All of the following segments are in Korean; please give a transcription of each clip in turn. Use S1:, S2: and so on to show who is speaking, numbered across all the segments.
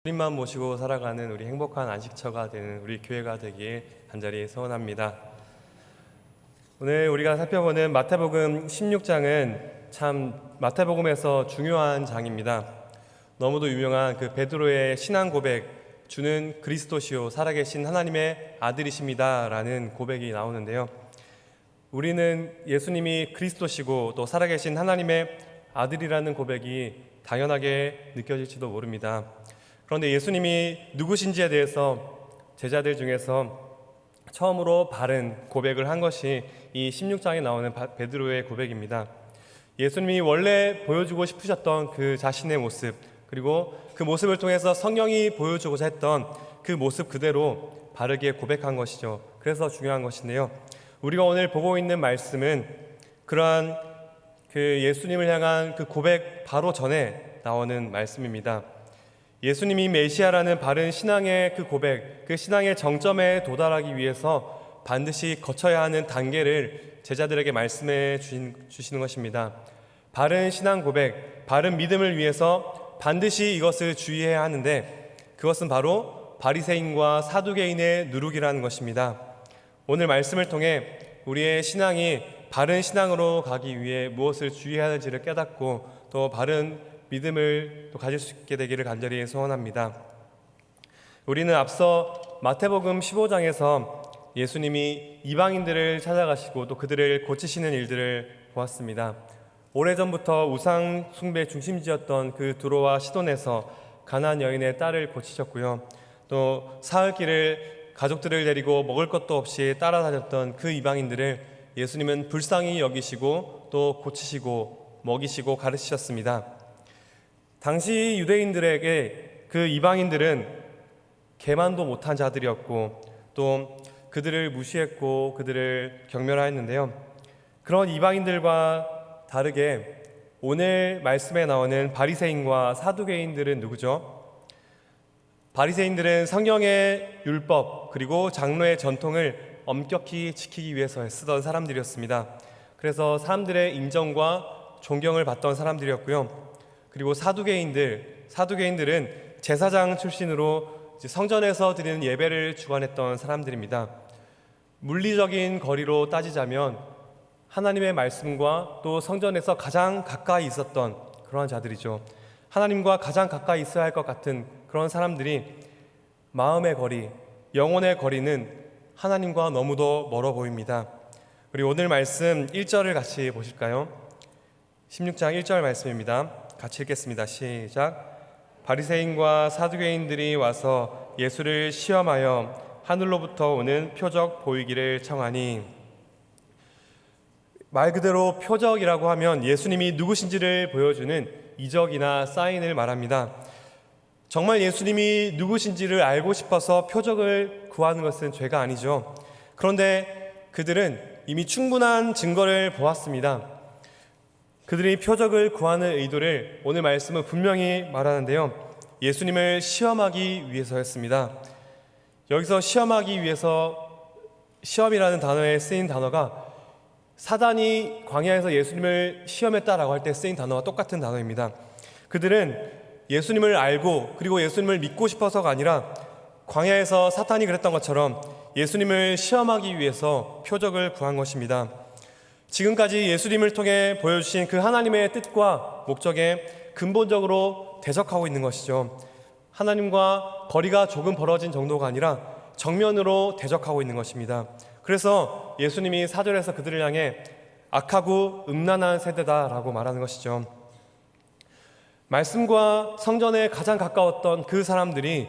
S1: 주님만 모시고 살아가는 우리 행복한 안식처가 되는 우리 교회가 되길 간절히 소원합니다. 오늘 우리가 살펴보는 마태복음 16장은 참 마태복음에서 중요한 장입니다. 너무도 유명한 그 베드로의 신앙 고백, 주는 그리스도시요 살아계신 하나님의 아들이십니다 라는 고백이 나오는데요. 우리는 예수님이 그리스도시고 또 살아계신 하나님의 아들이라는 고백이 당연하게 느껴질지도 모릅니다. 그런데 예수님이 누구신지에 대해서 제자들 중에서 처음으로 바른 고백을 한 것이 이 16장에 나오는 베드로의 고백입니다. 예수님이 원래 보여주고 싶으셨던 그 자신의 모습, 그리고 그 모습을 통해서 성령이 보여주고자 했던 그 모습 그대로 바르게 고백한 것이죠. 그래서 중요한 것인데요. 우리가 오늘 보고 있는 말씀은 그러한 그 예수님을 향한 그 고백 바로 전에 나오는 말씀입니다. 예수님이 메시아라는 바른 신앙의 그 고백, 그 신앙의 정점에 도달하기 위해서 반드시 거쳐야 하는 단계를 제자들에게 말씀해 주시는 것입니다. 바른 신앙 고백, 바른 믿음을 위해서 반드시 이것을 주의해야 하는데 그것은 바로 바리새인과 사두개인의 누룩이라는 것입니다. 오늘 말씀을 통해 우리의 신앙이 바른 신앙으로 가기 위해 무엇을 주의해야 할지를 깨닫고 또 바른 믿음을 또 가질 수 있게 되기를 간절히 소원합니다. 우리는 앞서 마태복음 15장에서 예수님이 이방인들을 찾아가시고 또 그들을 고치시는 일들을 보았습니다. 오래전부터 우상 숭배 중심지였던 그 두로와 시돈에서 가나안 여인의 딸을 고치셨고요. 또 사흘길을 가족들을 데리고 먹을 것도 없이 따라다녔던 그 이방인들을 예수님은 불쌍히 여기시고 또 고치시고 먹이시고 가르치셨습니다. 당시 유대인들에게 그 이방인들은 계만도 못한 자들이었고 또 그들을 무시했고 그들을 경멸하였는데요. 그런 이방인들과 다르게 오늘 말씀에 나오는 바리새인과 사두개인들은 누구죠? 바리새인들은 성경의 율법 그리고 장로의 전통을 엄격히 지키기 위해서 쓰던 사람들이었습니다. 그래서 사람들의 인정과 존경을 받던 사람들이었고요. 그리고 사두개인들은 제사장 출신으로 성전에서 드리는 예배를 주관했던 사람들입니다. 물리적인 거리로 따지자면 하나님의 말씀과 또 성전에서 가장 가까이 있었던 그러한 자들이죠. 하나님과 가장 가까이 있어야 할 것 같은 그런 사람들이 마음의 거리, 영혼의 거리는 하나님과 너무도 멀어 보입니다. 우리 오늘 말씀 1절을 같이 보실까요? 16장 1절 말씀입니다. 같이 읽겠습니다. 시작. 바리새인과 사두개인들이 와서 예수를 시험하여 하늘로부터 오는 표적 보이기를 청하니, 말 그대로 표적이라고 하면 예수님이 누구신지를 보여주는 이적이나 사인을 말합니다. 정말 예수님이 누구신지를 알고 싶어서 표적을 구하는 것은 죄가 아니죠. 그런데 그들은 이미 충분한 증거를 보았습니다. 그들이 표적을 구하는 의도를 오늘 말씀은 분명히 말하는데요. 예수님을 시험하기 위해서였습니다. 여기서 시험하기 위해서, 시험이라는 단어에 쓰인 단어가 사단이 광야에서 예수님을 시험했다라고 할 때 쓰인 단어와 똑같은 단어입니다. 그들은 예수님을 알고 그리고 예수님을 믿고 싶어서가 아니라 광야에서 사탄이 그랬던 것처럼 예수님을 시험하기 위해서 표적을 구한 것입니다. 지금까지 예수님을 통해 보여주신 그 하나님의 뜻과 목적에 근본적으로 대적하고 있는 것이죠. 하나님과 거리가 조금 벌어진 정도가 아니라 정면으로 대적하고 있는 것입니다. 그래서 예수님이 4절에서 그들을 향해 악하고 음란한 세대다라고 말하는 것이죠. 말씀과 성전에 가장 가까웠던 그 사람들이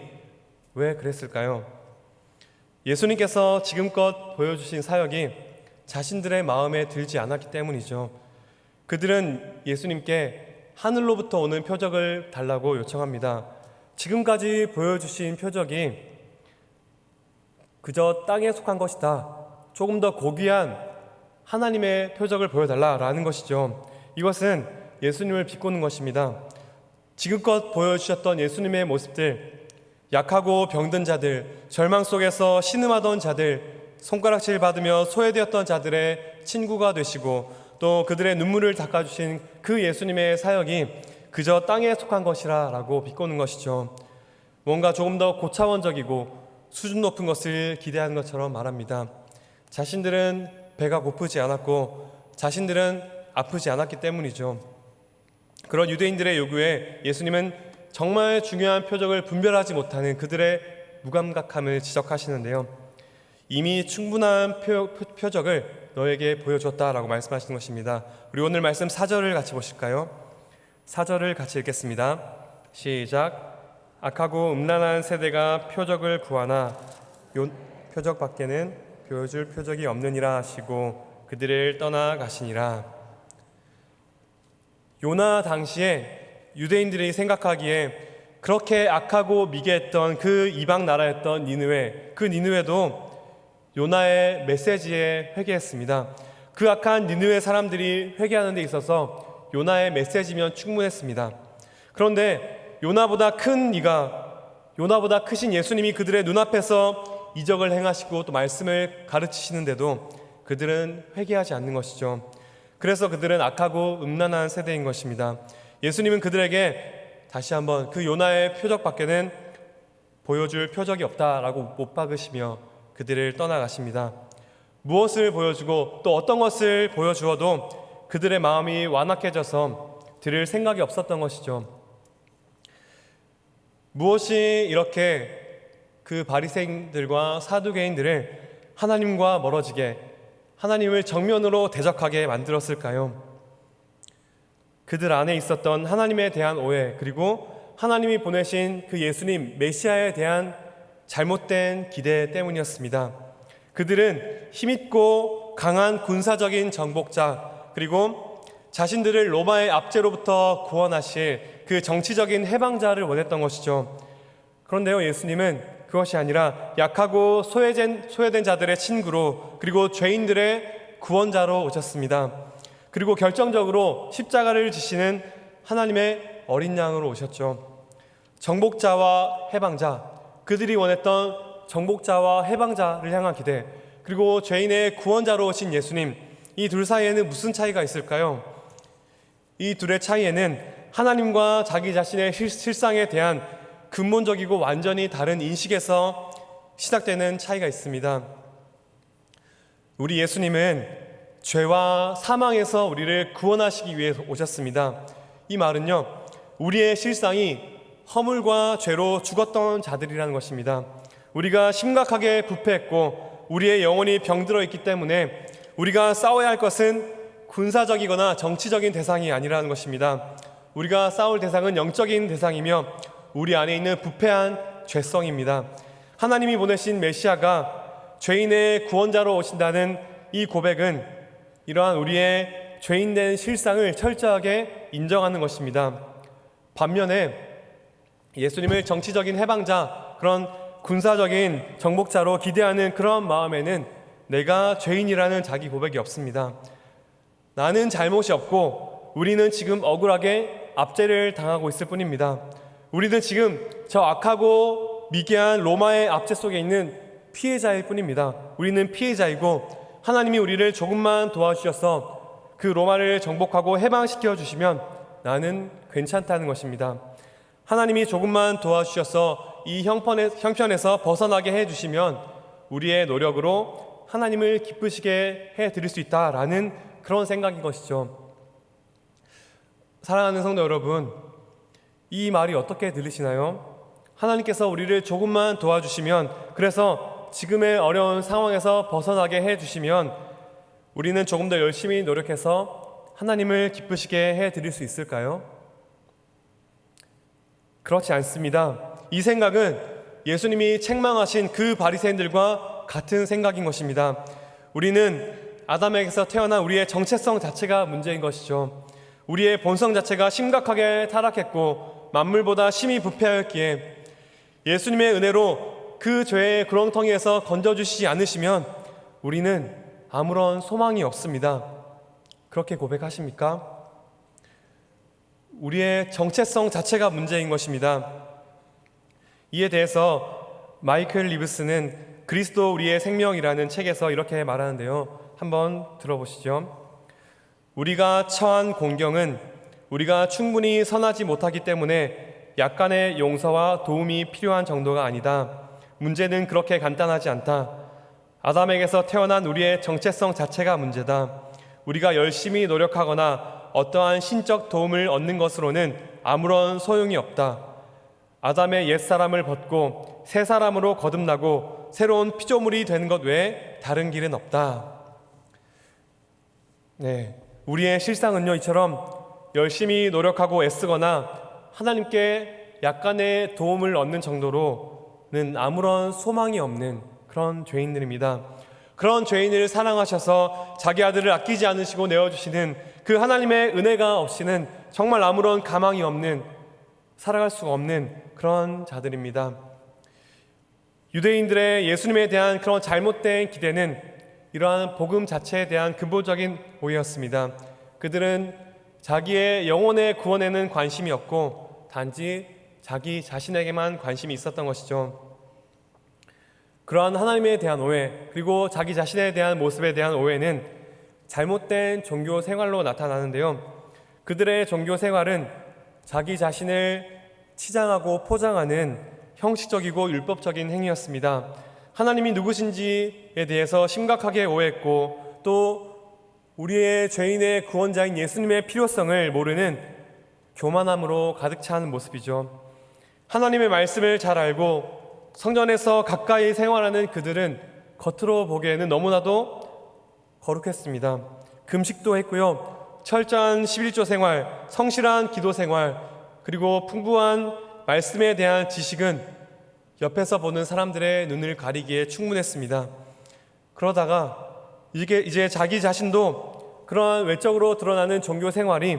S1: 왜 그랬을까요? 예수님께서 지금껏 보여주신 사역이 자신들의 마음에 들지 않았기 때문이죠. 그들은 예수님께 하늘로부터 오는 표적을 달라고 요청합니다. 지금까지 보여주신 표적이 그저 땅에 속한 것이다. 조금 더 고귀한 하나님의 표적을 보여달라라는 것이죠. 이것은 예수님을 비꼬는 것입니다. 지금껏 보여주셨던 예수님의 모습들, 약하고 병든 자들, 절망 속에서 신음하던 자들, 손가락질 받으며 소외되었던 자들의 친구가 되시고 또 그들의 눈물을 닦아주신 그 예수님의 사역이 그저 땅에 속한 것이라 라고 비꼬는 것이죠. 뭔가 조금 더 고차원적이고 수준 높은 것을 기대하는 것처럼 말합니다. 자신들은 배가 고프지 않았고 자신들은 아프지 않았기 때문이죠. 그런 유대인들의 요구에 예수님은 정말 중요한 표적을 분별하지 못하는 그들의 무감각함을 지적하시는데요. 이미 충분한 표적을 너에게 보여줬다라고 말씀하시는 것입니다. 우리 오늘 말씀 4절을 같이 보실까요? 4절을 같이 읽겠습니다. 시작. 악하고 음란한 세대가 표적을 구하나 표적 밖에는 보여줄 표적이 없느니라 하시고 그들을 떠나가시니라. 요나 당시에 유대인들이 생각하기에 그렇게 악하고 미개했던 그 이방 나라였던 니느웨, 그 니느웨도 요나의 메시지에 회개했습니다. 그 악한 니느웨 사람들이 회개하는 데 있어서 요나의 메시지면 충분했습니다. 그런데 요나보다 크신 예수님이 그들의 눈앞에서 이적을 행하시고 또 말씀을 가르치시는데도 그들은 회개하지 않는 것이죠. 그래서 그들은 악하고 음란한 세대인 것입니다. 예수님은 그들에게 다시 한번 그 요나의 표적 밖에는 보여줄 표적이 없다라고 못 박으시며 그들을 떠나가십니다. 무엇을 보여주고 또 어떤 것을 보여주어도 그들의 마음이 완악해져서 들을 생각이 없었던 것이죠. 무엇이 이렇게 그 바리새인들과 사두개인들을 하나님과 멀어지게, 하나님을 정면으로 대적하게 만들었을까요? 그들 안에 있었던 하나님에 대한 오해, 그리고 하나님이 보내신 그 예수님 메시아에 대한 잘못된 기대 때문이었습니다. 그들은 힘있고 강한 군사적인 정복자, 그리고 자신들을 로마의 압제로부터 구원하실 그 정치적인 해방자를 원했던 것이죠. 그런데요, 예수님은 그것이 아니라 약하고 소외된 자들의 친구로, 그리고 죄인들의 구원자로 오셨습니다. 그리고 결정적으로 십자가를 지시는 하나님의 어린 양으로 오셨죠. 정복자와 해방자, 그들이 원했던 정복자와 해방자를 향한 기대, 그리고 죄인의 구원자로 오신 예수님, 이 둘 사이에는 무슨 차이가 있을까요? 이 둘의 차이에는 하나님과 자기 자신의 실상에 대한 근본적이고 완전히 다른 인식에서 시작되는 차이가 있습니다. 우리 예수님은 죄와 사망에서 우리를 구원하시기 위해 오셨습니다. 이 말은요, 우리의 실상이 허물과 죄로 죽었던 자들이라는 것입니다. 우리가 심각하게 부패했고 우리의 영혼이 병들어 있기 때문에 우리가 싸워야 할 것은 군사적이거나 정치적인 대상이 아니라는 것입니다. 우리가 싸울 대상은 영적인 대상이며 우리 안에 있는 부패한 죄성입니다. 하나님이 보내신 메시아가 죄인의 구원자로 오신다는 이 고백은 이러한 우리의 죄인된 실상을 철저하게 인정하는 것입니다. 반면에 예수님을 정치적인 해방자, 그런 군사적인 정복자로 기대하는 그런 마음에는 내가 죄인이라는 자기 고백이 없습니다. 나는 잘못이 없고 우리는 지금 억울하게 압제를 당하고 있을 뿐입니다. 우리는 지금 저 악하고 미개한 로마의 압제 속에 있는 피해자일 뿐입니다. 우리는 피해자이고 하나님이 우리를 조금만 도와주셔서 그 로마를 정복하고 해방시켜 주시면 나는 괜찮다는 것입니다. 하나님이 조금만 도와주셔서 이 형편에서 벗어나게 해주시면 우리의 노력으로 하나님을 기쁘시게 해드릴 수 있다라는 그런 생각인 것이죠. 사랑하는 성도 여러분, 이 말이 어떻게 들리시나요? 하나님께서 우리를 조금만 도와주시면, 그래서 지금의 어려운 상황에서 벗어나게 해주시면 우리는 조금 더 열심히 노력해서 하나님을 기쁘시게 해드릴 수 있을까요? 그렇지 않습니다. 이 생각은 예수님이 책망하신 그 바리새인들과 같은 생각인 것입니다. 우리는 아담에게서 태어난 우리의 정체성 자체가 문제인 것이죠. 우리의 본성 자체가 심각하게 타락했고 만물보다 심히 부패하였기에 예수님의 은혜로 그 죄의 구렁텅이에서 건져주시지 않으시면 우리는 아무런 소망이 없습니다. 그렇게 고백하십니까? 우리의 정체성 자체가 문제인 것입니다. 이에 대해서 마이클 리브스는 그리스도 우리의 생명이라는 책에서 이렇게 말하는데요. 한번 들어보시죠. 우리가 처한 공경은 우리가 충분히 선하지 못하기 때문에 약간의 용서와 도움이 필요한 정도가 아니다. 문제는 그렇게 간단하지 않다. 아담에게서 태어난 우리의 정체성 자체가 문제다. 우리가 열심히 노력하거나 어떠한 신적 도움을 얻는 것으로는 아무런 소용이 없다. 아담의 옛사람을 벗고 새 사람으로 거듭나고 새로운 피조물이 되는 것 외에 다른 길은 없다. 우리의 실상은요, 이처럼 열심히 노력하고 애쓰거나 하나님께 약간의 도움을 얻는 정도로는 아무런 소망이 없는 그런 죄인들입니다. 그런 죄인을 사랑하셔서 자기 아들을 아끼지 않으시고 내어주시는 그 하나님의 은혜가 없이는 정말 아무런 가망이 없는, 살아갈 수가 없는 그런 자들입니다. 유대인들의 예수님에 대한 그런 잘못된 기대는 이러한 복음 자체에 대한 근본적인 오해였습니다. 그들은 자기의 영혼의 구원에는 관심이 없고 단지 자기 자신에게만 관심이 있었던 것이죠. 그러한 하나님에 대한 오해, 그리고 자기 자신에 대한 모습에 대한 오해는 잘못된 종교 생활로 나타나는데요. 그들의 종교 생활은 자기 자신을 치장하고 포장하는 형식적이고 율법적인 행위였습니다. 하나님이 누구신지에 대해서 심각하게 오해했고, 또 우리의 죄인의 구원자인 예수님의 필요성을 모르는 교만함으로 가득 찬 모습이죠. 하나님의 말씀을 잘 알고 성전에서 가까이 생활하는 그들은 겉으로 보기에는 너무나도 거룩했습니다. 금식도 했고요. 철저한 11조 생활, 성실한 기도 생활, 그리고 풍부한 말씀에 대한 지식은 옆에서 보는 사람들의 눈을 가리기에 충분했습니다. 그러다가 이제 자기 자신도 그러한 외적으로 드러나는 종교 생활이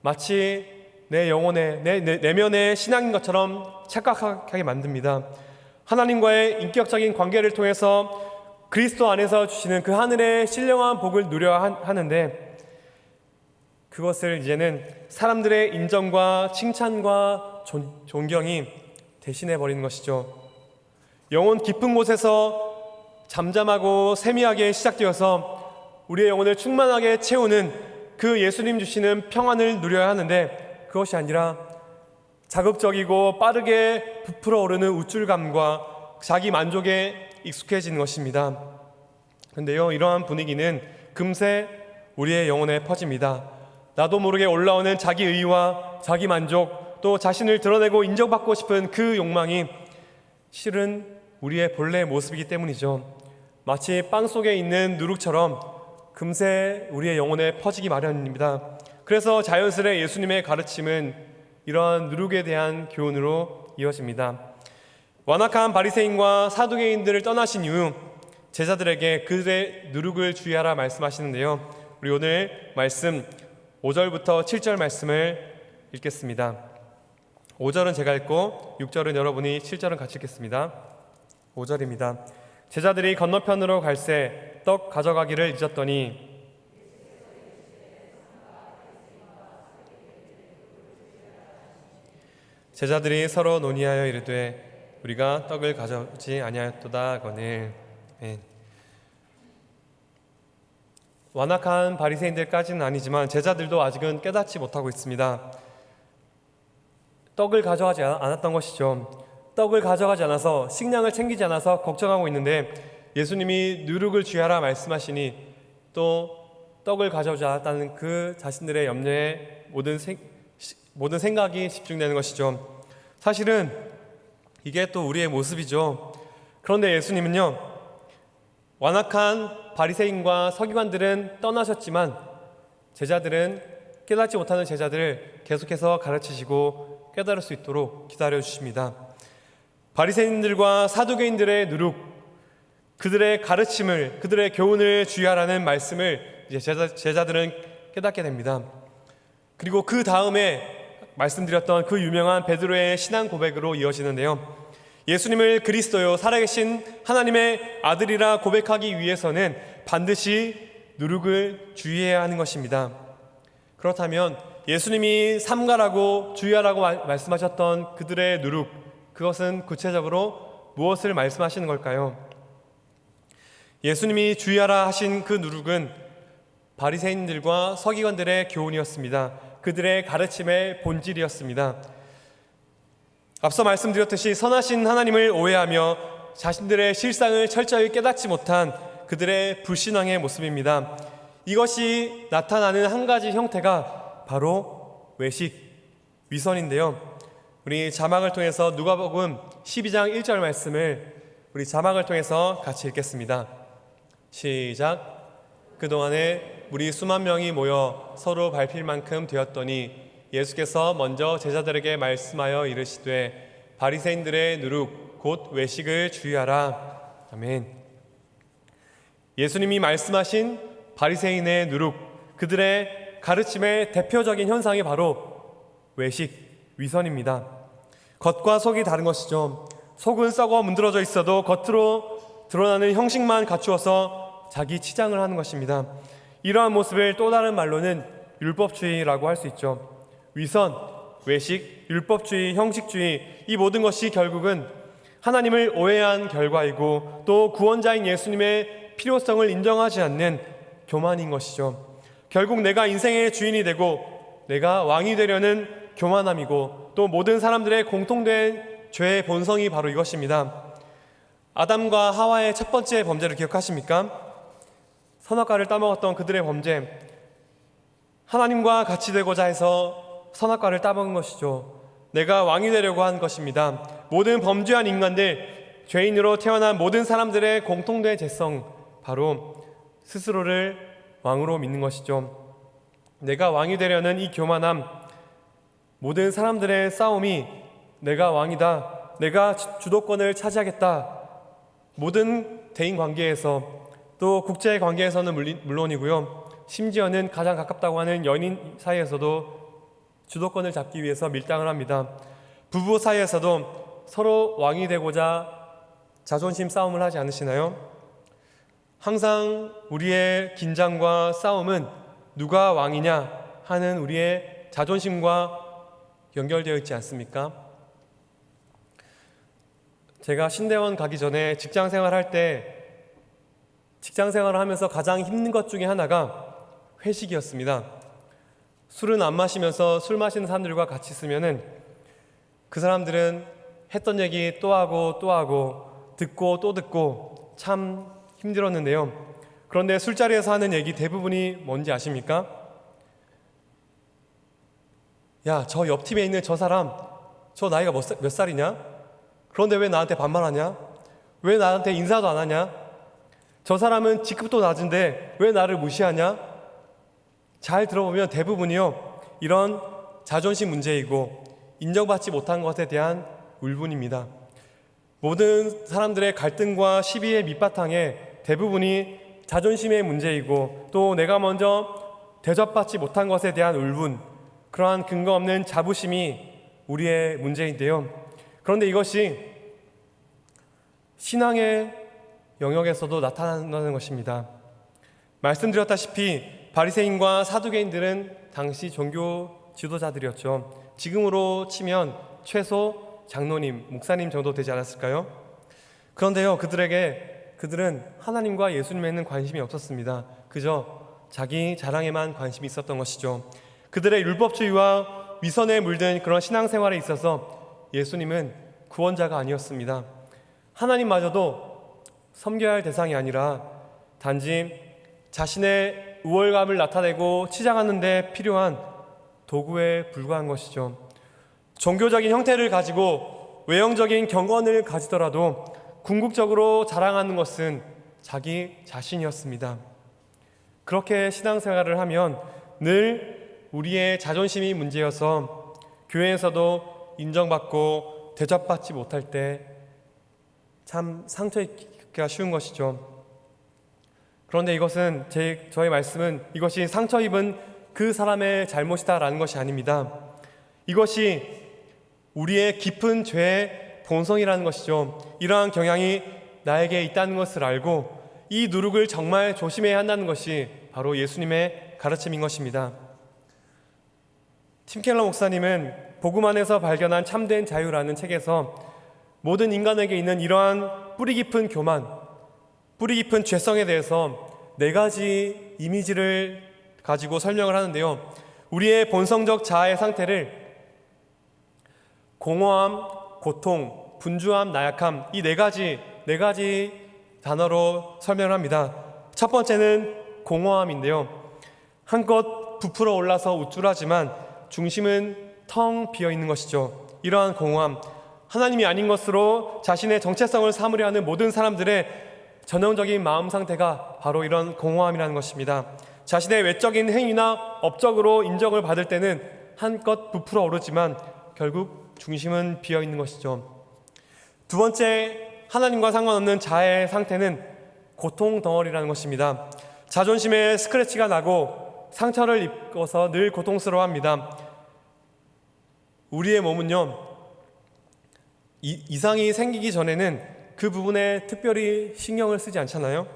S1: 마치 내 영혼의, 내 내면의 신앙인 것처럼 착각하게 만듭니다. 하나님과의 인격적인 관계를 통해서 그리스도 안에서 주시는 그 하늘의 신령한 복을 누려야 하는데, 그것을 이제는 사람들의 인정과 칭찬과 존경이 대신해버리는 것이죠. 영혼 깊은 곳에서 잠잠하고 세미하게 시작되어서 우리의 영혼을 충만하게 채우는 그 예수님 주시는 평안을 누려야 하는데, 그것이 아니라 자극적이고 빠르게 부풀어 오르는 우쭐감과 자기 만족에 익숙해지는 것입니다. 그런데요, 이러한 분위기는 금세 우리의 영혼에 퍼집니다. 나도 모르게 올라오는 자기 의와 자기 만족, 또 자신을 드러내고 인정받고 싶은 그 욕망이 실은 우리의 본래 모습이기 때문이죠. 마치 빵 속에 있는 누룩처럼 금세 우리의 영혼에 퍼지기 마련입니다. 그래서 자연스레 예수님의 가르침은 이러한 누룩에 대한 교훈으로 이어집니다. 완악한 바리새인과 사두개인들을 떠나신 이후 제자들에게 그들의 누룩을 주의하라 말씀하시는데요. 우리 오늘 말씀 5절부터 7절 말씀을 읽겠습니다. 5절은 제가 읽고 6절은 여러분이, 7절은 같이 읽겠습니다. 5절입니다. 제자들이 건너편으로 갈새 떡 가져가기를 잊었더니 제자들이 서로 논의하여 이르되 우리가 떡을 가져오지 아니하였도다 하거늘. 완악한 바리새인들까지는 아니지만 제자들도 아직은 깨닫지 못하고 있습니다. 떡을 가져가지 않았던 것이죠. 떡을 가져가지 않아서, 식량을 챙기지 않아서 걱정하고 있는데 예수님이 누룩을 주의하라 말씀하시니 또 떡을 가져오지 않았다는 그 자신들의 염려에 모든 생각이 집중되는 것이죠. 사실은 이게 또 우리의 모습이죠. 그런데 예수님은요, 완악한 바리새인과 서기관들은 떠나셨지만 제자들은, 깨닫지 못하는 제자들을 계속해서 가르치시고 깨달을 수 있도록 기다려 주십니다. 바리새인들과 사두개인들의 누룩, 그들의 가르침을, 그들의 교훈을 주의하라는 말씀을 이제 제자들은 깨닫게 됩니다. 그리고 그 다음에 말씀드렸던 그 유명한 베드로의 신앙 고백으로 이어지는데요. 예수님을 그리스도요, 살아계신 하나님의 아들이라 고백하기 위해서는 반드시 누룩을 주의해야 하는 것입니다. 그렇다면 예수님이 삼가라고 주의하라고 말씀하셨던 그들의 누룩, 그것은 구체적으로 무엇을 말씀하시는 걸까요? 예수님이 주의하라 하신 그 누룩은 바리새인들과 서기관들의 교훈이었습니다. 그들의 가르침의 본질이었습니다. 앞서 말씀드렸듯이 선하신 하나님을 오해하며 자신들의 실상을 철저히 깨닫지 못한 그들의 불신앙의 모습입니다. 이것이 나타나는 한 가지 형태가 바로 외식, 위선인데요. 우리 자막을 통해서 누가복음 12장 1절 말씀을 우리 자막을 통해서 같이 읽겠습니다. 시작. 그동안에 무리 수만 명이 모여 서로 밟힐 만큼 되었더니 예수께서 먼저 제자들에게 말씀하여 이르시되 바리새인들의 누룩 곧 외식을 주의하라. 아멘. 예수님이 말씀하신 바리새인의 누룩, 그들의 가르침의 대표적인 현상이 바로 외식, 위선입니다. 겉과 속이 다른 것이죠. 속은 썩어 문드러져 있어도 겉으로 드러나는 형식만 갖추어서 자기 치장을 하는 것입니다. 이러한 모습을 또 다른 말로는 율법주의라고 할 수 있죠. 위선, 외식, 율법주의, 형식주의, 이 모든 것이 결국은 하나님을 오해한 결과이고 또 구원자인 예수님의 필요성을 인정하지 않는 교만인 것이죠. 결국 내가 인생의 주인이 되고 내가 왕이 되려는 교만함이고 또 모든 사람들의 공통된 죄의 본성이 바로 이것입니다. 아담과 하와의 첫 번째 범죄를 기억하십니까? 선악과를 따먹었던 그들의 범죄, 하나님과 같이 되고자 해서 선악과를 따먹은 것이죠. 내가 왕이 되려고 한 것입니다. 모든 범죄한 인간들, 죄인으로 태어난 모든 사람들의 공통된 죄성, 바로 스스로를 왕으로 믿는 것이죠. 내가 왕이 되려는 이 교만함, 모든 사람들의 싸움이 내가 왕이다, 내가 주도권을 차지하겠다, 모든 대인 관계에서 또 국제 관계에서는 물론이고요, 심지어는 가장 가깝다고 하는 연인 사이에서도 주도권을 잡기 위해서 밀당을 합니다. 부부 사이에서도 서로 왕이 되고자 자존심 싸움을 하지 않으시나요? 항상 우리의 긴장과 싸움은 누가 왕이냐 하는 우리의 자존심과 연결되어 있지 않습니까? 제가 신대원 가기 전에 직장 생활을 하면서 가장 힘든 것 중에 하나가 회식이었습니다. 술은 안 마시면서 술 마시는 사람들과 같이 있으면은 그 사람들은 했던 얘기 또 하고 또 하고 듣고 또 듣고 참 힘들었는데요. 그런데 술자리에서 하는 얘기 대부분이 뭔지 아십니까? 야, 저 옆팀에 있는 저 사람, 저 나이가 몇 살이냐? 그런데 왜 나한테 반말하냐? 왜 나한테 인사도 안 하냐? 저 사람은 직급도 낮은데 왜 나를 무시하냐? 잘 들어보면 대부분이요, 이런 자존심 문제이고 인정받지 못한 것에 대한 울분입니다. 모든 사람들의 갈등과 시비의 밑바탕에 대부분이 자존심의 문제이고 또 내가 먼저 대접받지 못한 것에 대한 울분, 그러한 근거 없는 자부심이 우리의 문제인데요. 그런데 이것이 신앙의 영역에서도 나타나는 것입니다. 말씀드렸다시피 바리새인과 사두개인들은 당시 종교 지도자들이었죠. 지금으로 치면 최소 장로님, 목사님 정도 되지 않았을까요? 그런데요, 그들은 하나님과 예수님에는 관심이 없었습니다. 그저 자기 자랑에만 관심이 있었던 것이죠. 그들의 율법주의와 위선에 물든 그런 신앙생활에 있어서 예수님은 구원자가 아니었습니다. 하나님마저도 섬겨야 할 대상이 아니라 단지 자신의 우월감을 나타내고 치장하는 데 필요한 도구에 불과한 것이죠. 종교적인 형태를 가지고 외형적인 경건을 가지더라도 궁극적으로 자랑하는 것은 자기 자신이었습니다. 그렇게 신앙생활을 하면 늘 우리의 자존심이 문제여서 교회에서도 인정받고 대접받지 못할 때 참 상처 입기가 쉬운 것이죠. 그런데 이것은 저의 말씀은 이것이 상처 입은 그 사람의 잘못이다라는 것이 아닙니다. 이것이 우리의 깊은 죄의 본성이라는 것이죠. 이러한 경향이 나에게 있다는 것을 알고 이 누룩을 정말 조심해야 한다는 것이 바로 예수님의 가르침인 것입니다. 팀 켈러 목사님은 복음 안에서 발견한 참된 자유라는 책에서 모든 인간에게 있는 이러한 뿌리 깊은 교만, 뿌리 깊은 죄성에 대해서 4가지 이미지를 가지고 설명을 하는데요. 우리의 본성적 자아의 상태를 공허함, 고통, 분주함, 나약함, 이 네 가지 단어로 설명을 합니다. 첫 번째는 공허함인데요. 한껏 부풀어 올라서 우쭐하지만 중심은 텅 비어 있는 것이죠. 이러한 공허함, 하나님이 아닌 것으로 자신의 정체성을 삼으려 하는 모든 사람들의 전형적인 마음 상태가 바로 이런 공허함이라는 것입니다. 자신의 외적인 행위나 업적으로 인정을 받을 때는 한껏 부풀어 오르지만 결국 중심은 비어 있는 것이죠. 두 번째, 하나님과 상관없는 자아의 상태는 고통 덩어리라는 것입니다. 자존심에 스크래치가 나고 상처를 입어서 늘 고통스러워합니다. 우리의 몸은요, 이상이 생기기 전에는 그 부분에 특별히 신경을 쓰지 않잖아요.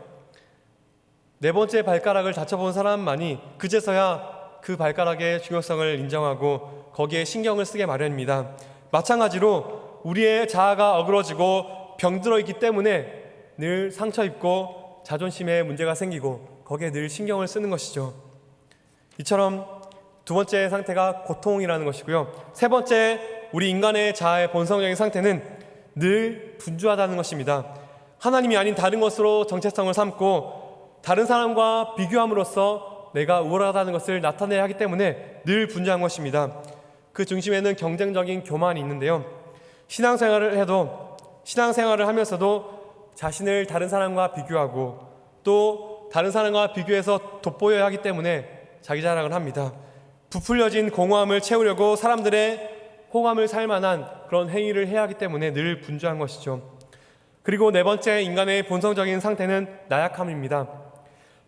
S1: 네 번째 발가락을 다쳐본 사람만이 그제서야 그 발가락의 중요성을 인정하고 거기에 신경을 쓰게 마련입니다. 마찬가지로 우리의 자아가 어그러지고 병들어 있기 때문에 늘 상처 입고 자존심에 문제가 생기고 거기에 늘 신경을 쓰는 것이죠. 이처럼 두 번째 상태가 고통이라는 것이고요. 세 번째, 우리 인간의 자아의 본성적인 상태는 늘 분주하다는 것입니다. 하나님이 아닌 다른 것으로 정체성을 삼고 다른 사람과 비교함으로써 내가 우월하다는 것을 나타내야 하기 때문에 늘 분주한 것입니다. 그 중심에는 경쟁적인 교만이 있는데요. 신앙생활을 하면서도 자신을 다른 사람과 비교하고 또 다른 사람과 비교해서 돋보여야 하기 때문에 자기 자랑을 합니다. 부풀려진 공허함을 채우려고 사람들의 호감을 살 만한 그런 행위를 해야 하기 때문에 늘 분주한 것이죠. 그리고 네 번째, 인간의 본성적인 상태는 나약함입니다.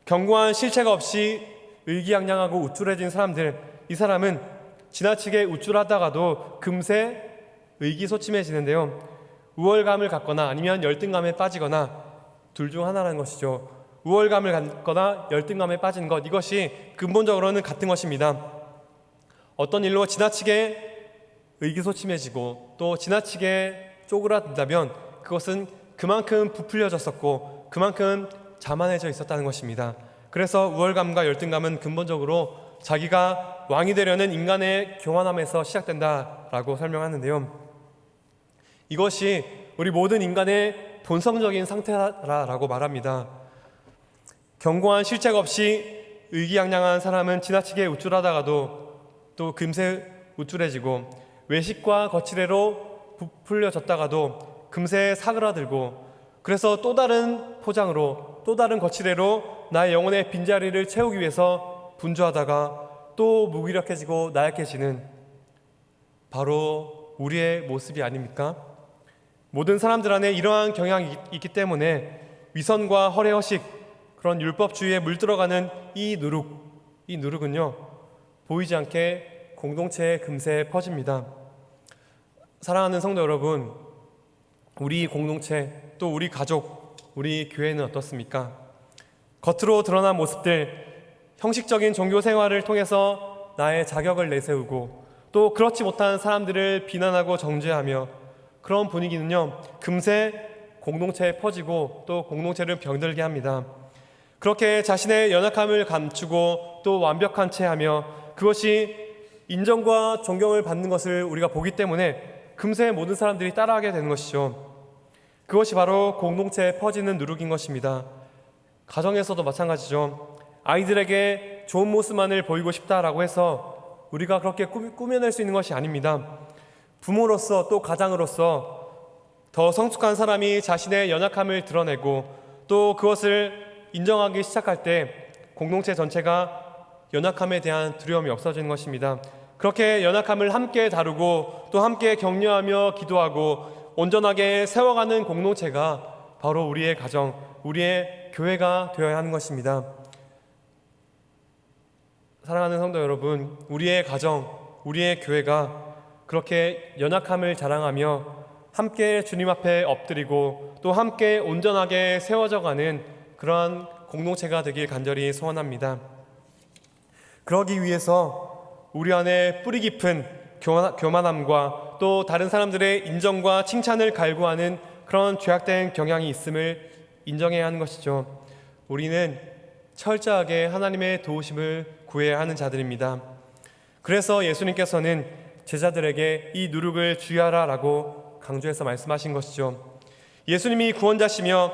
S1: 견고한 실체가 없이 의기양양하고 우쭐해진 사람들, 이 사람은 지나치게 우쭐하다가도 금세 의기소침해지는데요. 우월감을 갖거나 아니면 열등감에 빠지거나 둘 중 하나라는 것이죠. 우월감을 갖거나 열등감에 빠지는 것, 이것이 근본적으로는 같은 것입니다. 어떤 일로 지나치게 의기소침해지고 또 지나치게 쪼그라든다면 그것은 그만큼 부풀려졌었고 그만큼 자만해져 있었다는 것입니다. 그래서 우월감과 열등감은 근본적으로 자기가 왕이 되려는 인간의 교만함에서 시작된다라고 설명하는데요. 이것이 우리 모든 인간의 본성적인 상태라고 말합니다. 견고한 실체가 없이 의기양양한 사람은 지나치게 우쭐하다가도 또 금세 우쭐해지고 외식과 거칠애로 부풀려졌다가도 금세 사그라들고 그래서 또 다른 포장으로 또 다른 거칠애로 나의 영혼의 빈자리를 채우기 위해서 분주하다가 또 무기력해지고 나약해지는 바로 우리의 모습이 아닙니까? 모든 사람들 안에 이러한 경향이 있기 때문에 위선과 허례허식, 그런 율법주의에 물들어가는 이 누룩은요, 보이지 않게 공동체에 금세 퍼집니다. 사랑하는 성도 여러분, 우리 공동체, 또 우리 가족, 우리 교회는 어떻습니까? 겉으로 드러난 모습들, 형식적인 종교 생활을 통해서 나의 자격을 내세우고 또 그렇지 못한 사람들을 비난하고 정죄하며 그런 분위기는요, 금세 공동체에 퍼지고 또 공동체를 병들게 합니다. 그렇게 자신의 연약함을 감추고 또 완벽한 채 하며 그것이 인정과 존경을 받는 것을 우리가 보기 때문에 금세 모든 사람들이 따라하게 되는 것이죠. 그것이 바로 공동체에 퍼지는 누룩인 것입니다. 가정에서도 마찬가지죠. 아이들에게 좋은 모습만을 보이고 싶다라고 해서 우리가 그렇게 꾸며낼 수 있는 것이 아닙니다. 부모로서 또 가장으로서 더 성숙한 사람이 자신의 연약함을 드러내고 또 그것을 인정하기 시작할 때 공동체 전체가 연약함에 대한 두려움이 없어지는 것입니다. 그렇게 연약함을 함께 다루고 또 함께 격려하며 기도하고 온전하게 세워가는 공동체가 바로 우리의 가정, 우리의 교회가 되어야 하는 것입니다. 사랑하는 성도 여러분, 우리의 가정, 우리의 교회가 그렇게 연약함을 자랑하며 함께 주님 앞에 엎드리고 또 함께 온전하게 세워져가는 그러한 공동체가 되길 간절히 소원합니다. 그러기 위해서 우리 안에 뿌리 깊은 교만함과 또 다른 사람들의 인정과 칭찬을 갈구하는 그런 죄악된 경향이 있음을 인정해야 하는 것이죠. 우리는 철저하게 하나님의 도우심을 구해야 하는 자들입니다. 그래서 예수님께서는 제자들에게 이 누룩을 주의하라라고 강조해서 말씀하신 것이죠. 예수님이 구원자시며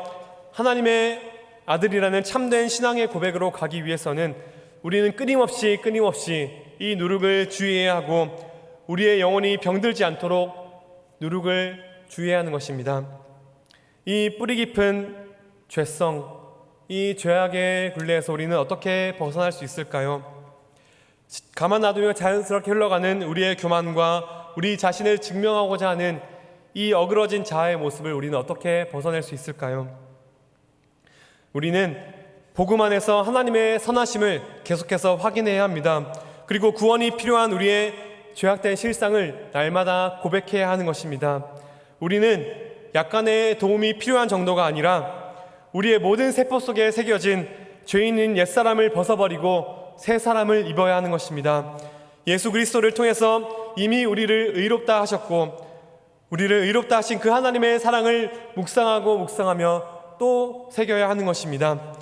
S1: 하나님의 아들이라는 참된 신앙의 고백으로 가기 위해서는 우리는 끊임없이 이 누룩을 주의해야 하고 우리의 영혼이 병들지 않도록 누룩을 주의해야 하는 것입니다. 이 뿌리 깊은 죄성, 이 죄악의 굴레에서 우리는 어떻게 벗어날 수 있을까요? 가만 놔두며 자연스럽게 흘러가는 우리의 교만과 우리 자신을 증명하고자 하는 이 어그러진 자아의 모습을 우리는 어떻게 벗어낼 수 있을까요? 우리는 복음 안에서 하나님의 선하심을 계속해서 확인해야 합니다. 그리고 구원이 필요한 우리의 죄악된 실상을 날마다 고백해야 하는 것입니다. 우리는 약간의 도움이 필요한 정도가 아니라 우리의 모든 세포 속에 새겨진 죄인인 옛사람을 벗어버리고 새 사람을 입어야 하는 것입니다. 예수 그리스도를 통해서 이미 우리를 의롭다 하셨고 우리를 의롭다 하신 그 하나님의 사랑을 묵상하며 또 새겨야 하는 것입니다.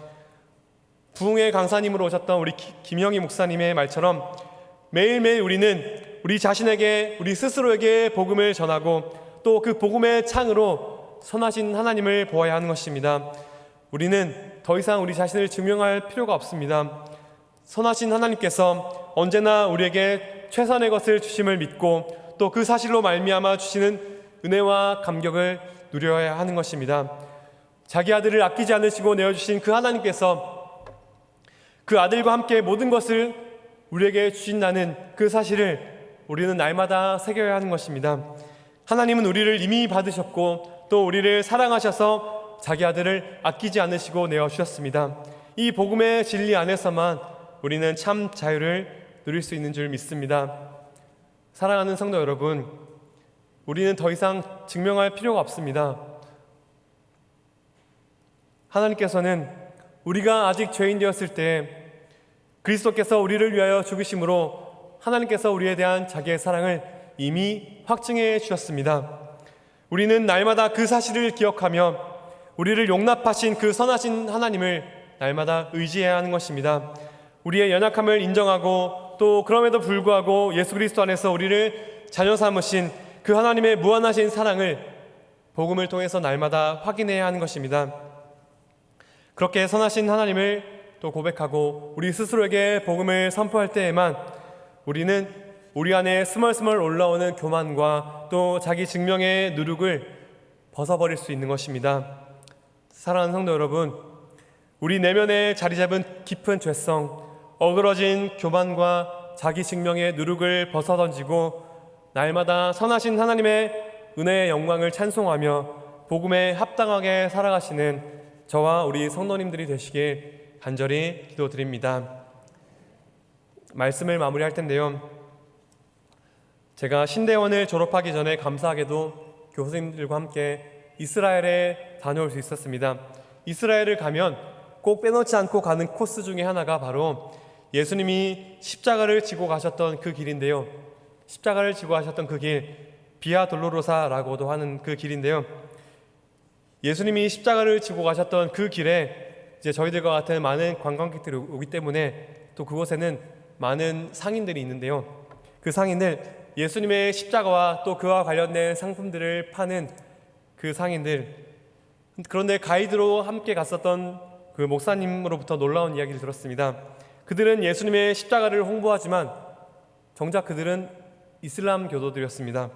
S1: 부흥의 강사님으로 오셨던 우리 김영희 목사님의 말처럼 매일매일 우리는 우리 자신에게, 우리 스스로에게 복음을 전하고 또 그 복음의 창으로 선하신 하나님을 보아야 하는 것입니다. 우리는 더 이상 우리 자신을 증명할 필요가 없습니다. 선하신 하나님께서 언제나 우리에게 최선의 것을 주심을 믿고 또 그 사실로 말미암아 주시는 은혜와 감격을 누려야 하는 것입니다. 자기 아들을 아끼지 않으시고 내어주신 그 하나님께서 그 아들과 함께 모든 것을 우리에게 주신다는 그 사실을 우리는 날마다 새겨야 하는 것입니다. 하나님은 우리를 이미 받으셨고 또 우리를 사랑하셔서 자기 아들을 아끼지 않으시고 내어주셨습니다. 이 복음의 진리 안에서만 우리는 참 자유를 누릴 수 있는 줄 믿습니다. 사랑하는 성도 여러분, 우리는 더 이상 증명할 필요가 없습니다. 하나님께서는 우리가 아직 죄인 되었을 때 그리스도께서 우리를 위하여 죽으심으로 하나님께서 우리에 대한 자기의 사랑을 이미 확증해 주셨습니다. 우리는 날마다 그 사실을 기억하며 우리를 용납하신 그 선하신 하나님을 날마다 의지해야 하는 것입니다. 우리의 연약함을 인정하고 또 그럼에도 불구하고 예수 그리스도 안에서 우리를 자녀 삼으신 그 하나님의 무한하신 사랑을 복음을 통해서 날마다 확인해야 하는 것입니다. 그렇게 선하신 하나님을 또 고백하고 우리 스스로에게 복음을 선포할 때에만 우리는 우리 안에 스멀스멀 올라오는 교만과 또 자기 증명의 누룩을 벗어버릴 수 있는 것입니다. 사랑하는 성도 여러분, 우리 내면에 자리 잡은 깊은 죄성, 어그러진 교만과 자기 증명의 누룩을 벗어던지고 날마다 선하신 하나님의 은혜의 영광을 찬송하며 복음에 합당하게 살아가시는 저와 우리 성도님들이 되시길 간절히 기도드립니다. 말씀을 마무리할 텐데요, 제가 신대원을 졸업하기 전에 감사하게도 교수님들과 함께 이스라엘에 다녀올 수 있었습니다. 이스라엘을 가면 꼭 빼놓지 않고 가는 코스 중에 하나가 바로 예수님이 십자가를 지고 가셨던 그 길인데요, 십자가를 지고 가셨던 그 길, 비아 돌로로사라고도 하는 그 길인데요, 예수님이 십자가를 지고 가셨던 그 길에 이제 저희들과 같은 많은 관광객들이 오기 때문에 또 그곳에는 많은 상인들이 있는데요, 그 상인들, 예수님의 십자가와 또 그와 관련된 상품들을 파는 그 상인들, 그런데 가이드로 함께 갔었던 그 목사님으로부터 놀라운 이야기를 들었습니다. 그들은 예수님의 십자가를 홍보하지만 정작 그들은 이슬람 교도들이었습니다.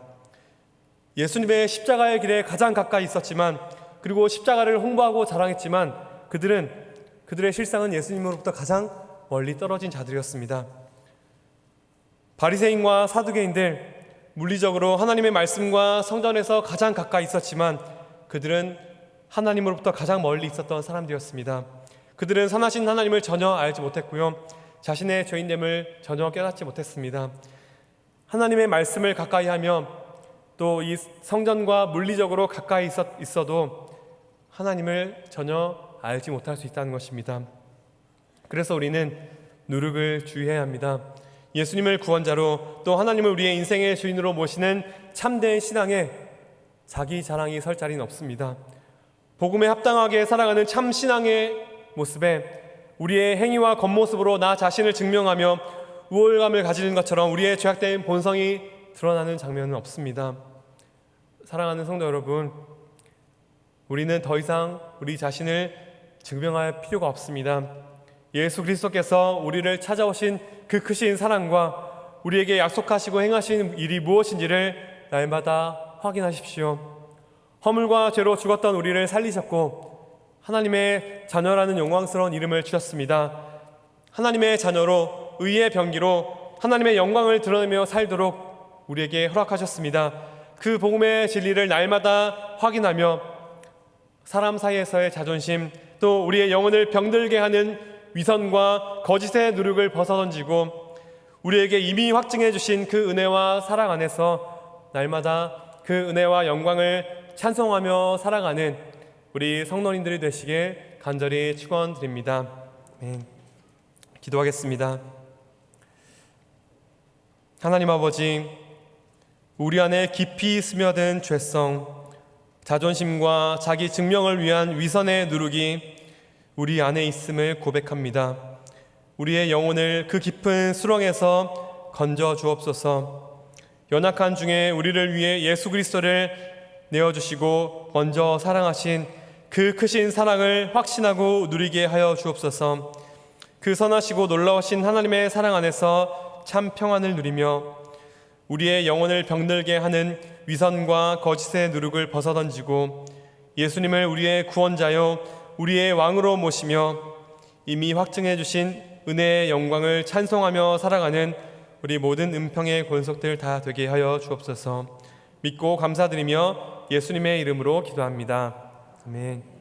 S1: 예수님의 십자가의 길에 가장 가까이 있었지만, 그리고 십자가를 홍보하고 자랑했지만 그들의 실상은 예수님으로부터 가장 멀리 떨어진 자들이었습니다. 바리새인과 사두개인들, 물리적으로 하나님의 말씀과 성전에서 가장 가까이 있었지만 그들은 하나님으로부터 가장 멀리 있었던 사람들이었습니다. 그들은 선하신 하나님을 전혀 알지 못했고요, 자신의 죄인됨을 전혀 깨닫지 못했습니다. 하나님의 말씀을 가까이 하며 또 이 성전과 물리적으로 가까이 있어도 하나님을 전혀 알지 못할 수 있다는 것입니다. 그래서 우리는 누룩을 주의해야 합니다. 예수님을 구원자로 또 하나님을 우리의 인생의 주인으로 모시는 참된 신앙에 자기 자랑이 설 자리는 없습니다. 복음에 합당하게 살아가는 참 신앙의 모습에 우리의 행위와 겉모습으로 나 자신을 증명하며 우월감을 가지는 것처럼 우리의 죄악된 본성이 드러나는 장면은 없습니다. 사랑하는 성도 여러분, 우리는 더 이상 우리 자신을 증명할 필요가 없습니다. 예수 그리스도께서 우리를 찾아오신 그 크신 사랑과 우리에게 약속하시고 행하신 일이 무엇인지를 날마다 확인하십시오. 허물과 죄로 죽었던 우리를 살리셨고 하나님의 자녀라는 영광스러운 이름을 주셨습니다. 하나님의 자녀로 의의 병기로 하나님의 영광을 드러내며 살도록 우리에게 허락하셨습니다. 그 복음의 진리를 날마다 확인하며 사람 사이에서의 자존심, 또 우리의 영혼을 병들게 하는 위선과 거짓의 누룩을 벗어던지고 우리에게 이미 확증해 주신 그 은혜와 사랑 안에서 날마다 그 은혜와 영광을 찬송하며 살아가는 우리 성도님들이 되시길 간절히 축원드립니다. 기도하겠습니다. 하나님 아버지, 우리 안에 깊이 스며든 죄성, 자존심과 자기 증명을 위한 위선의 누룩이 우리 안에 있음을 고백합니다. 우리의 영혼을 그 깊은 수렁에서 건져 주옵소서. 연약한 중에 우리를 위해 예수 그리스도를 내어주시고 먼저 사랑하신 그 크신 사랑을 확신하고 누리게 하여 주옵소서. 그 선하시고 놀라우신 하나님의 사랑 안에서 참 평안을 누리며 우리의 영혼을 병들게 하는 위선과 거짓의 누룩을 벗어던지고 예수님을 우리의 구원자요 우리의 왕으로 모시며 이미 확증해 주신 은혜의 영광을 찬송하며 살아가는 우리 모든 은평의 권속들 다 되게 하여 주옵소서. 믿고 감사드리며 예수님의 이름으로 기도합니다. 아멘.